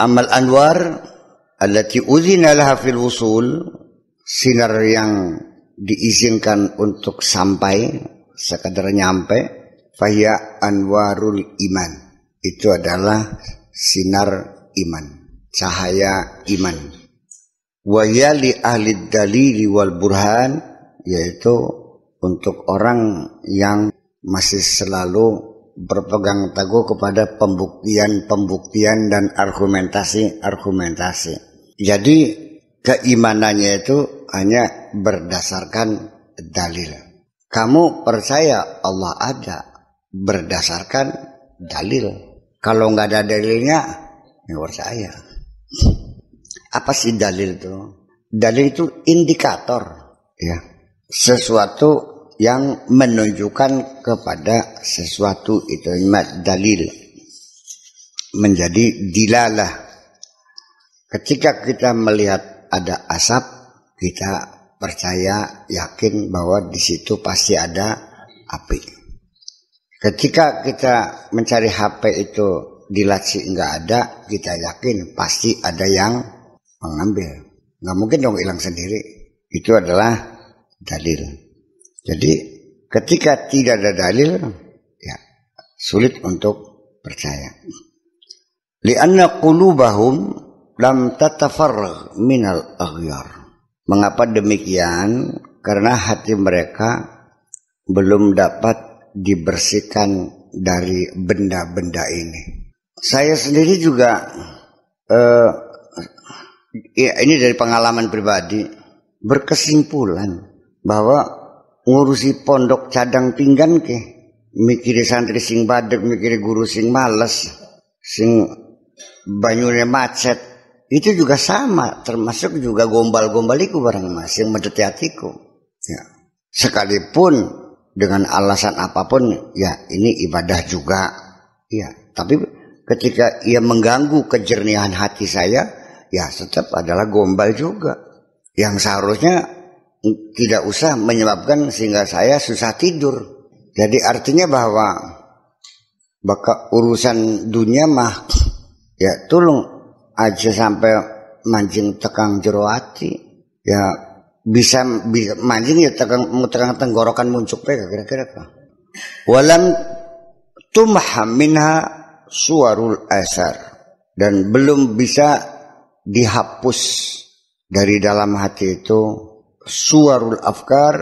Amal anwar allati udzina laha fil wusul, sinar yang diizinkan untuk sampai, sekadar nyampe, fahiya anwarul iman, itu adalah sinar iman, cahaya iman. Wa ya li ahli dalili wal burhan, yaitu untuk orang yang masih selalu berpegang teguh kepada pembuktian dan argumentasi. Jadi keimanannya itu hanya berdasarkan dalil. Kamu percaya Allah ada berdasarkan dalil. Kalau nggak ada dalilnya, ya percaya. Apa sih dalil itu? Dalil itu indikator, ya, sesuatu yang menunjukkan kepada sesuatu, itu dalil, menjadi dilalah. Ketika kita melihat ada asap, kita percaya, yakin bahwa di situ pasti ada api. Ketika kita mencari HP itu di laci nggak ada, kita yakin pasti ada yang mengambil. Nggak mungkin dong hilang sendiri. Itu adalah dalil. Jadi ketika tidak ada dalil, ya sulit untuk percaya. Lianna qulubahum lam tatafarragh minal aghyar. Mengapa demikian? Karena hati mereka belum dapat dibersihkan dari benda-benda ini. Saya sendiri juga ya, ini dari pengalaman pribadi, berkesimpulan bahwa ngurusi pondok cadang pinggan ke, mikiri santri sing badek, mikiri guru sing males, sing banyune macet, itu juga sama, termasuk juga gombal-gombal iku barang mas yang mendeti hatiku. Ya. Sekalipun dengan alasan apapun, ya ini ibadah juga, ya. Tapi ketika ia mengganggu kejernihan hati saya, ya tetap adalah gombal juga, yang seharusnya tidak usah menyebabkan sehingga saya susah tidur. Jadi artinya bahwa bakal urusan dunia mah ya tolong aja sampai mancing tekang jero hati. Ya bisa mancing ya tekang tenggorokan muncul kira-kira apa. Walam tumha minha suwarul asar, dan belum bisa dihapus dari dalam hati itu suwarul afkar,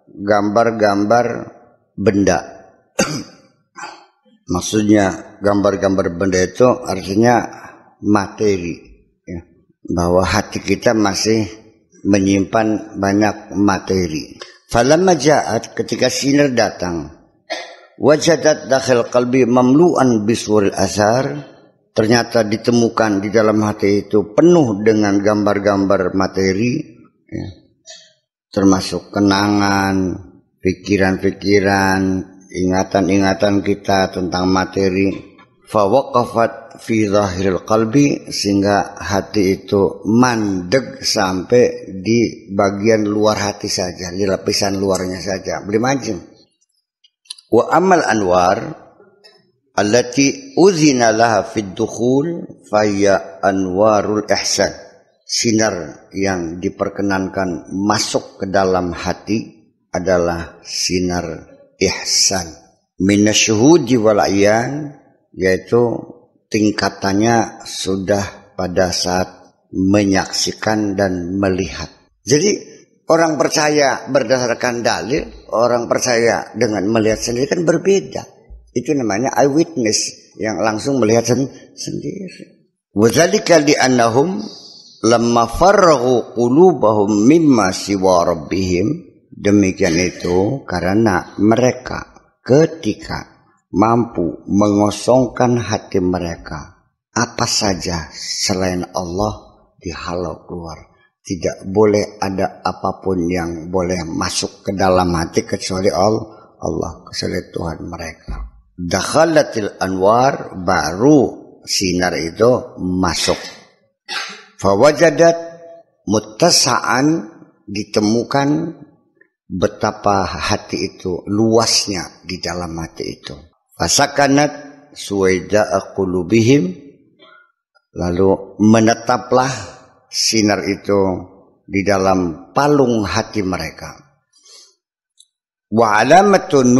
gambar-gambar benda. Maksudnya gambar-gambar benda itu artinya materi, ya. Bahwa hati kita masih menyimpan banyak materi. Falamma ja'at, ketika sinar datang, wajadat dakhil qalbi mamlu'an biswuril asar, ternyata ditemukan di dalam hati itu penuh dengan gambar-gambar materi, ya. Termasuk kenangan, pikiran-pikiran, ingatan-ingatan kita tentang materi. Fawaqafat fi zahiril qalbi, sehingga hati itu mandeg sampai di bagian luar hati saja, di lapisan luarnya saja, beli mancing. Wa amal anwar allati uzina laha fid dukhul faya anwarul ihsan. Sinar yang diperkenankan masuk ke dalam hati adalah sinar ihsan. Minasyuhudi wal ayan, yaitu tingkatannya sudah pada saat menyaksikan dan melihat. Jadi orang percaya berdasarkan dalil, orang percaya dengan melihat sendiri kan berbeda. Itu namanya eyewitness, yang langsung melihat sendiri. Wa dzalika li annahum lamma faraghu qulubahum mimma siwa rabbihim, demikian itu karena mereka ketika mampu mengosongkan hati mereka, apa saja selain Allah dihalau keluar. Tidak boleh ada apapun yang boleh masuk ke dalam hati kecuali Allah, kecuali Tuhan mereka. Dakhalatil anwar, baru sinar itu masuk. Fawajadat muttasa'an, ditemukan betapa hati itu luasnya di dalam hati itu. Fasakanat suwaida'a qulubihim, Lalu menetaplah sinar itu di dalam palung hati mereka. Wa alamatun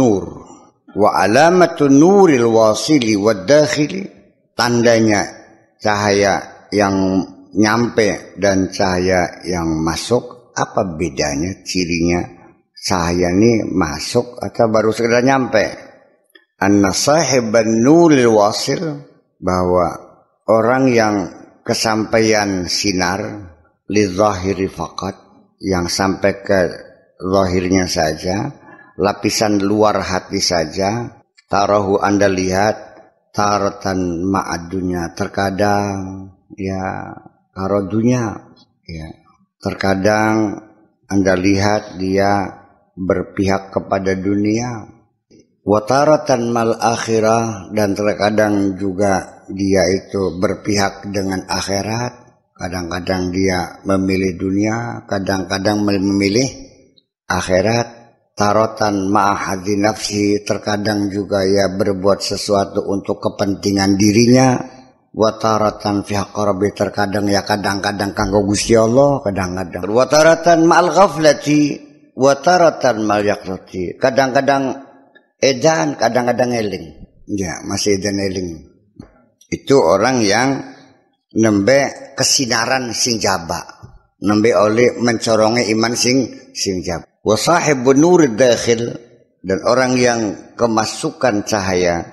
nuril wasili wad dakhili, tandanya cahaya yang nyampe dan cahaya yang masuk. Apa bedanya, cirinya? Cahaya ini masuk atau baru sekedar nyampe? Anna sahiban nuril wasil, bahwa orang yang kesampaian sinar li zahiri faqat, yang sampai ke zahirnya saja, lapisan luar hati saja. Tarahu, Anda lihat, taratan ma'adunya, terkadang ya karodunya, ya terkadang Anda lihat dia berpihak kepada dunia. Wataratan mal akhirah, dan terkadang juga dia itu berpihak dengan akhirat. Kadang-kadang dia memilih dunia, kadang-kadang memilih akhirat. Tarotan ma'ahadzi nafsi, terkadang juga ya berbuat sesuatu untuk kepentingan dirinya. Wataratan fi haqqarabi, terkadang ya kadang-kadang kanggo Gusti Allah, kadang-kadang. Wataratan ma'al ghaflati, wataratan ma'al yaqrati, kadang-kadang edan, kadang-kadang eling. Ya, masih edan eling. Itu orang yang nembe kesinaran sing jaba, nembe oleh mencorongnya iman sing jaba. Wa sahibun nurid dakhil, dan orang yang kemasukan cahaya,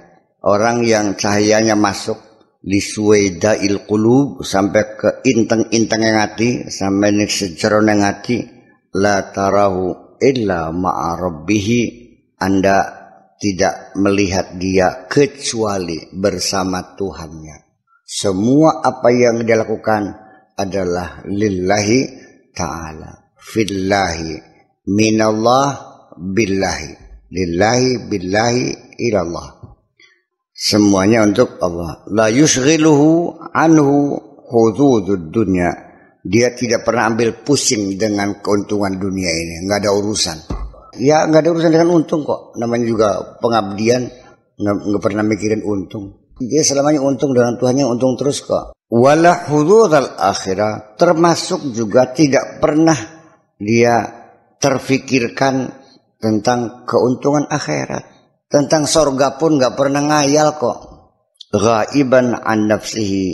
orang yang cahayanya masuk li suwaidail qulub, sampai ke inteng-inteng hati, sampai ning sejerone hati. La tarahu illa ma'a rabbihi, Anda tidak melihat dia kecuali bersama Tuhannya. Semua apa yang dia lakukan adalah lillahi ta'ala, fillahi, minallah, billahi, lillahi, billahi, ilallah. Semuanya untuk Allah. La yushghiluhu anhu hududud dunya. Dia tidak pernah ambil pusing dengan keuntungan dunia ini, nggak ada urusan. Ya nggak ada urusan dengan untung kok. Namanya juga pengabdian, nggak pernah mikirin untung. Dia selamanya untung dengan Tuhannya, untung terus kok. Wala hududal akhirah, termasuk juga tidak pernah dia terfikirkan tentang keuntungan akhirat. Tentang sorga pun nggak pernah ngayal kok. Ghaiban an nafsihi,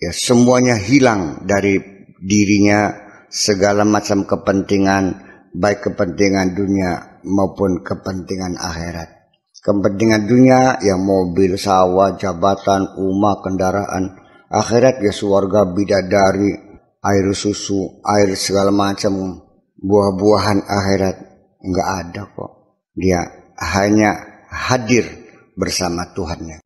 ya semuanya hilang dari dirinya, segala macam kepentingan, baik kepentingan dunia maupun kepentingan akhirat. Kepentingan dunia ya mobil, sawah, jabatan, rumah, kendaraan. Akhirat ya surga, bidadari, air susu, air segala macam buah-buahan akhirat. Enggak ada kok. Dia hanya hadir bersama Tuhannya.